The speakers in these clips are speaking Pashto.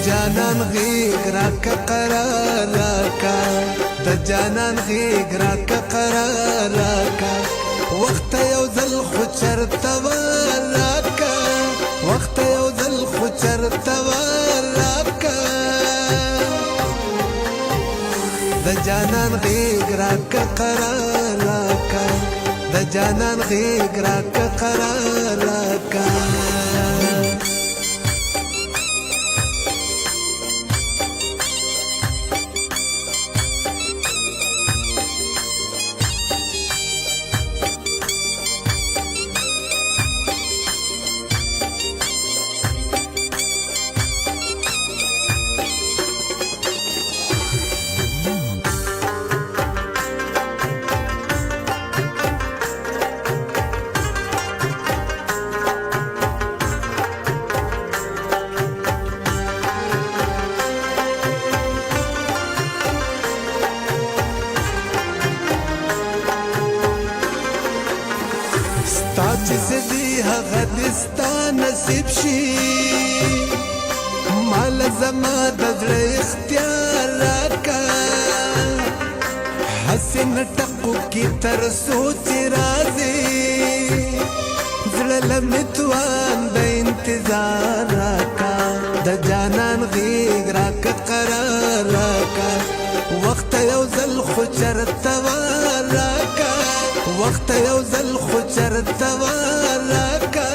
جانان غیږ راکه قرار راکه د جانان غیږ راکه قرار راکه وخت یو ځل خو چرته راکه وخت یو ځل خو چرته راکه د جانان غیږ راکه قرار راکه د جانان غیږ راکه قرار راکه ستا چې زدي هغه دې ستا نصیب شي مال زما د زړه اختیار راکه حسن ټکو کې تر سوچ راځي زړه لمې توان د انتظار راکه د جانان غیږ راکه قرار راکه وخت یو ځل خو چرته راکه وخت یو ځل خو چرته راکه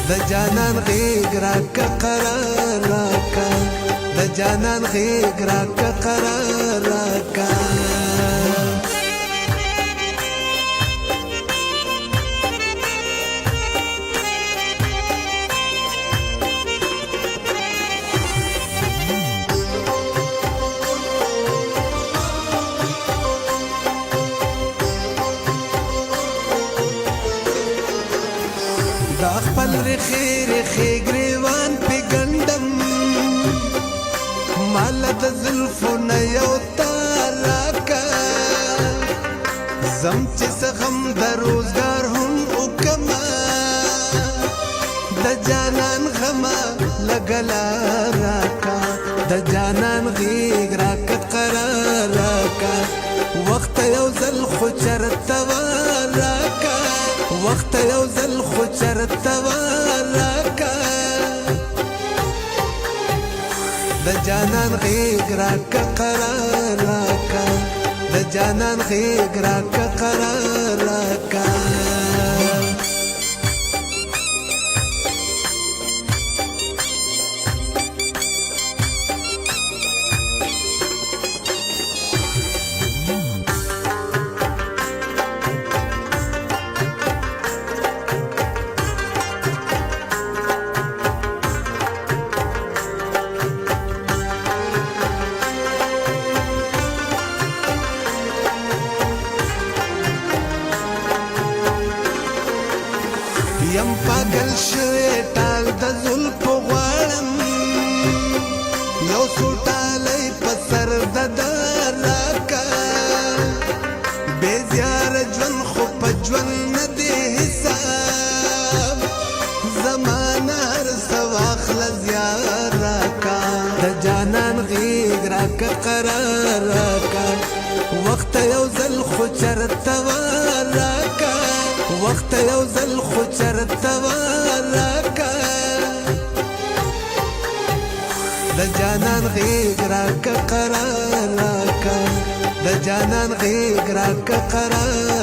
د جانان غیږ راکه قرار راکه د جانان غیږ راکه قرار راکه دا خپل رخی رخی گریوان پی گندم مالا دا زلفو نیو تاراکا زم چی سغم دا روزگار هم اکما دا جانان غما لگلا راکا دا جانان غیگ راکا قرار راکا وقت یو زل خو چرتا راکا وقت یو ځل خو چرته راکه د جانان غیږ راکه قرار راکه د جانان غیږ راکه قرار راکه یم پاگل شوی ټال د زلفو غواړم یو څو ټالی په سر د دار راکه بې زیاره ژوند خو په ژوند نه دی حساب زمانه هر څه واخله زیار راکه د جانان غیږ راکه قرار راکه وخت یو ځل خو چرته راکه وقت یو ځل خو چرته راکه د جانان غیږ راکه قرار راکه د جانان غیږ راکه قرار